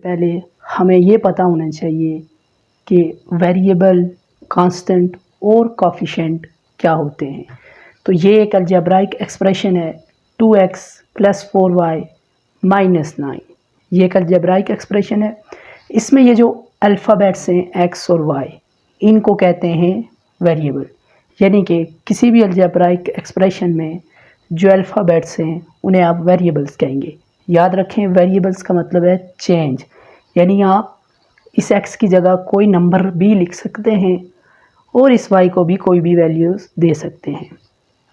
पहले हमें ये पता होना चाहिए कि वेरिएबल, कांस्टेंट और कोफिशिएंट क्या होते हैं। तो ये एक अलजेब्राइक एक्सप्रेशन है 2x + 4y - 9। ये एक अलजेब्राइक एक्सप्रेशन है। इसमें ये जो अल्फ़ाबेट्स हैं x और y, इनको कहते हैं वेरिएबल। यानी कि किसी भी अलजेब्राइक एक्सप्रेशन में जो अल्फ़ाबेट्स हैं उन्हें आप वेरिएबल्स कहेंगे। याद रखें, वेरिएबल्स का मतलब है चेंज, यानी आप इस x की जगह कोई नंबर भी लिख सकते हैं और इस y को भी कोई भी वैल्यूज़ दे सकते हैं।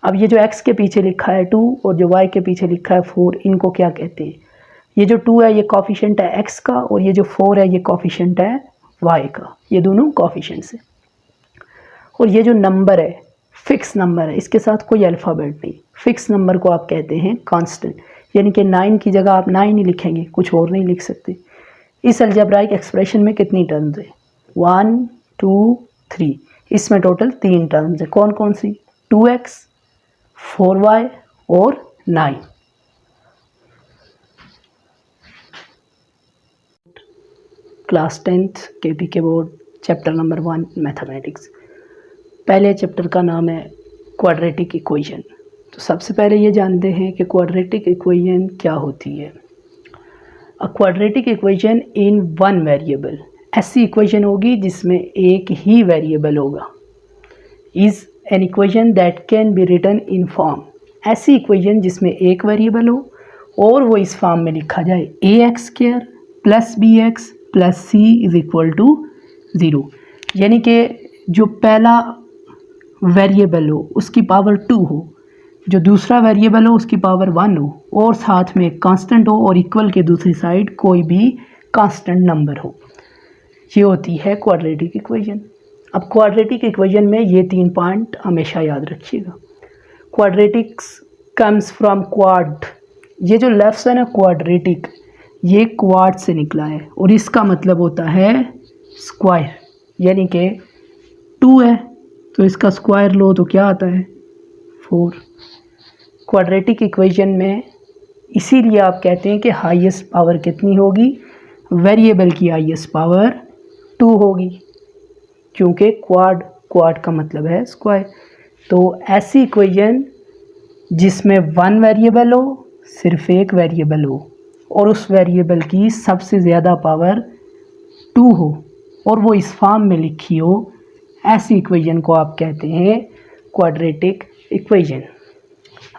अब ये जो x के पीछे लिखा है 2 और जो y के पीछे लिखा है 4, इनको क्या कहते हैं? ये जो 2 है ये कोफिशिएंट है x का और ये जो 4 है ये कोफिशिएंट है y का। ये दोनों कोफिशिएंट्स हैं। और ये जो नंबर है फिक्स नंबर है, इसके साथ कोई अल्फ़ाबेट नहीं। फिक्स नंबर को आप कहते हैं कांस्टेंट, यानी कि 9 की जगह आप 9 ही लिखेंगे, कुछ और नहीं लिख सकते। इस अलजेब्राइक एक्सप्रेशन में कितनी टर्म्स है? 1 2 3। इसमें टोटल 3 टर्म्स है। कौन कौन सी? 2x, 4y और 9। Class 10th KPK board, chapter number 1 mathematics. पहले चैप्टर का नाम है क्वाड्रेटिक इक्वेशन। तो सबसे पहले ये जानते हैं कि क्वाड्रेटिक इक्वेशन क्या होती है। A quadratic equation in one variable, ऐसी इक्वेशन होगी जिसमें एक ही वेरिएबल होगा। Is an equation that can be written in form, ऐसी इक्वेशन जिसमें एक वेरिएबल हो और वो इस फॉर्म में लिखा जाए ax² + bx + c = 0। यानी कि जो पहला वेरिएबल हो उसकी पावर 2 हो, जो दूसरा वेरिएबल हो उसकी पावर 1 हो और साथ में कांस्टेंट हो और इक्वल के दूसरी साइड कोई भी कांस्टेंट नंबर हो। ये होती है क्वाड्रेटिक इक्वेशन। अब क्वाड्रेटिक इक्वेशन में ये 3 पॉइंट हमेशा याद रखिएगा। Quadratics comes from quad. ये जो लफ्ज़ है ना क्वाड्रेटिक, ये क्वाड से निकला है और इसका मतलब होता है स्क्वायर। यानी कि 2 है तो इसका स्क्वायर लो तो क्या आता है? 4। क्वाड्रेटिक इक्वेशन में इसीलिए आप कहते हैं कि हाईएस्ट पावर कितनी होगी? वेरिएबल की हाईएस्ट पावर 2 होगी, क्योंकि क्वाड का मतलब है स्क्वायर। तो ऐसी इक्वेशन जिसमें 1 वेरिएबल हो, सिर्फ एक वेरिएबल हो और उस वेरिएबल की सबसे ज़्यादा पावर 2 हो और वो इस फॉर्म में लिखी हो, ऐसी इक्वेशन को आप कहते हैं क्वाड्रेटिक इक्वेशन।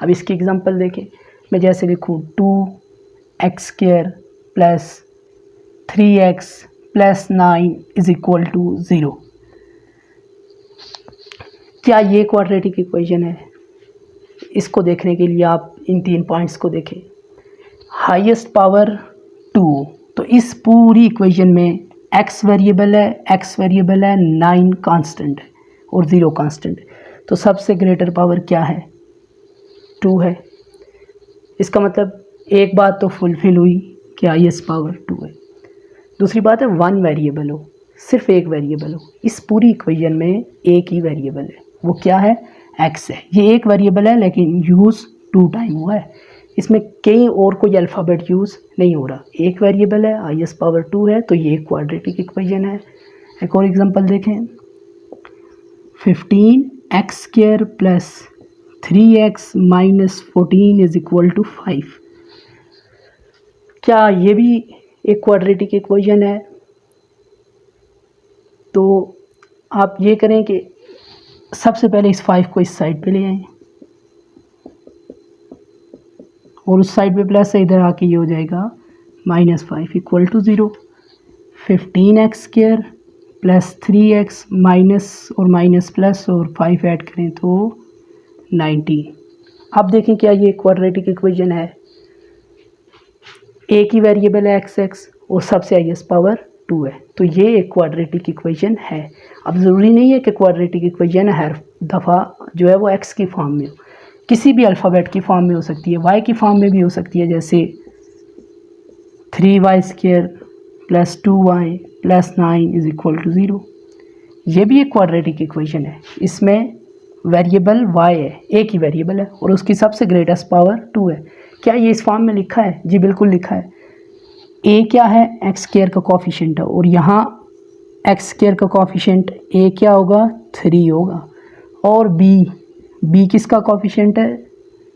अब इसकी एग्जांपल देखें। मैं जैसे लिखूँ 2x² + 3x + 9 = 0। क्या ये क्वाड्रेटिक इक्वेशन है? इसको देखने के लिए आप इन 3 पॉइंट्स को देखें। हाईएस्ट पावर 2, तो इस पूरी इक्वेशन में x वेरिएबल है, 9 कांस्टेंट है और 0 कांस्टेंट है। तो सबसे ग्रेटर पावर क्या है? 2 है। इसका मतलब एक बात तो फुलफिल हुई कि हाईएस्ट पावर 2 है। दूसरी बात है 1 वेरिएबल हो, सिर्फ एक वेरिएबल हो। इस पूरी इक्वेशन में एक ही वेरिएबल है, वो क्या है? x है। ये एक वेरिएबल है लेकिन यूज़ 2 टाइम हुआ है, इसमें कहीं और कोई अल्फ़ाबेट यूज़ नहीं हो रहा। एक वेरिएबल है, हाईएस्ट पावर 2 है, तो ये क्वाड्रेटिक इक्वेशन है। एक और एग्जांपल देखें। 15x² + 3x - 14 = 5। क्या ये भी एक क्वाड्रेटिक इक्वेशन है? तो आप ये करें कि सबसे पहले इस 5 को इस साइड पे ले आएं और उस साइड पे प्लस है, इधर आके ये हो जाएगा -5 = 0। 15x² + 3x माइनस और माइनस प्लस और 5 ऐड करें तो 90। अब देखें क्या ये क्वाड्रेटिक इक्वेशन है? एक ही वेरिएबल है x और सबसे हाईएस्ट पावर 2 है, तो ये एक क्वाड्रेटिक इक्वेशन है। अब ज़रूरी नहीं है कि क्वाड्रेटिक इक्वेशन हर दफ़ा जो है वो x की फॉर्म में हो, किसी भी अल्फ़ाबेट की फॉर्म में हो सकती है, y की फॉर्म में भी हो सकती है। जैसे 3y² + 2y + 9 = 0। ये भी एक क्वाड्रेटिक इक्वेशन है। इसमें वेरिएबल y है, एक ही वेरिएबल है और उसकी सबसे ग्रेटेस्ट पावर 2 है। क्या ये इस फॉर्म में लिखा है? जी बिल्कुल लिखा है। ए क्या है, एक्स स्क्वायर का कोफिशिएंट है, और यहाँ एक्स स्क्वायर का कोफिशिएंट ए क्या होगा, 3 होगा। और बी किसका कोफिशिएंट है,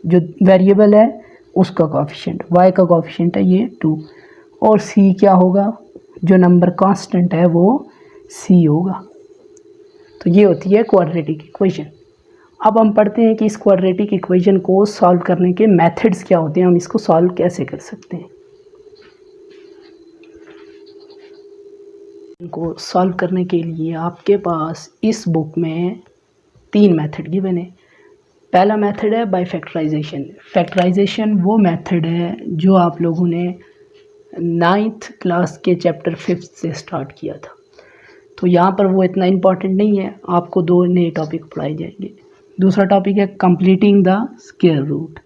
जो वेरिएबल है उसका कोफिशिएंट, वाई का कोफिशिएंट है ये 2। और सी क्या होगा, जो नंबर कांस्टेंट है वो सी होगा। तो ये होती है क्वाड्रेटिक इक्वेशन। अब हम पढ़ते हैं कि इस क्वाड्रेटिक इक्वेशन को सॉल्व करने के मेथड्स क्या होते हैं, हम इसको सॉल्व कैसे कर सकते हैं। इनको सॉल्व करने के लिए आपके पास इस बुक में 3 मेथड गिवन है। पहला मेथड है बाय फैक्टराइजेशन। फैक्टराइजेशन वो मेथड है जो आप लोगों ने 9th क्लास के चैप्टर 5 से स्टार्ट किया था। तो यहाँ पर वो इतना इम्पॉर्टेंट नहीं है, आपको 2 नए टॉपिक पढ़ाए जाएंगे। दूसरा टॉपिक है कंप्लीटिंग द स्क्वायर रूट।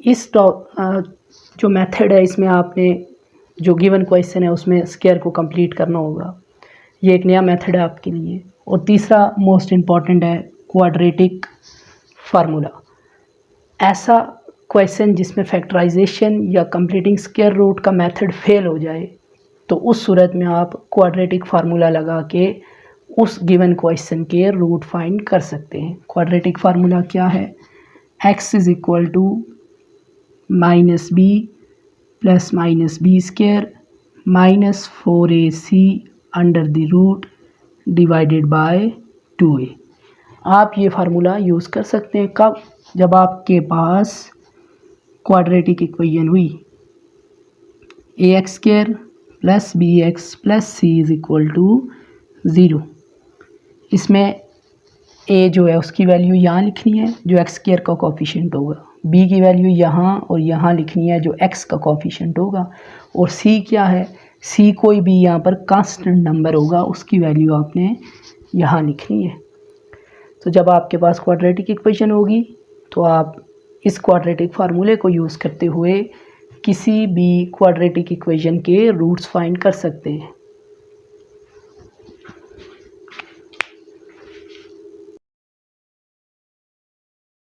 इस जो मेथड है इसमें आपने जो गिवन क्वेश्चन है उसमें स्क्वायर को कंप्लीट करना होगा, ये एक नया मेथड है आपके लिए। और तीसरा मोस्ट इम्पॉर्टेंट है क्वाड्रेटिक फार्मूला। ऐसा क्वेश्चन जिसमें फैक्टराइजेशन या कंप्लीटिंग स्क्वायर रूट का मेथड फेल हो जाए तो उस सूरत में आप क्वाड्रेटिक फार्मूला लगा के उस गिवन क्वेश्चन के रूट फाइंड कर सकते हैं। क्वाड्रेटिक फार्मूला क्या है, x is equal to -b plus -b square minus 4ac under the root divided by 2a। आप ये फार्मूला यूज़ कर सकते हैं कब, जब आपके पास क्वाड्रेटिक इक्वेशन हुई ax square plus bx plus c is equal to 0। इसमें a जो है उसकी वैल्यू यहाँ लिखनी है जो x स्क्वायर का कोफिशिएंट होगा, b की वैल्यू यहाँ और यहाँ लिखनी है जो x का कोफिशिएंट होगा, और c क्या है, c कोई भी यहाँ पर कांस्टेंट नंबर होगा उसकी वैल्यू आपने यहाँ लिखनी है। तो जब आपके पास क्वाड्रेटिक इक्वेशन होगी तो आप इस क्वाड्रेटिक फार्मूले को यूज़ करते हुए किसी भी क्वाड्रेटिक इक्वेशन के रूट्स फाइंड कर सकते हैं।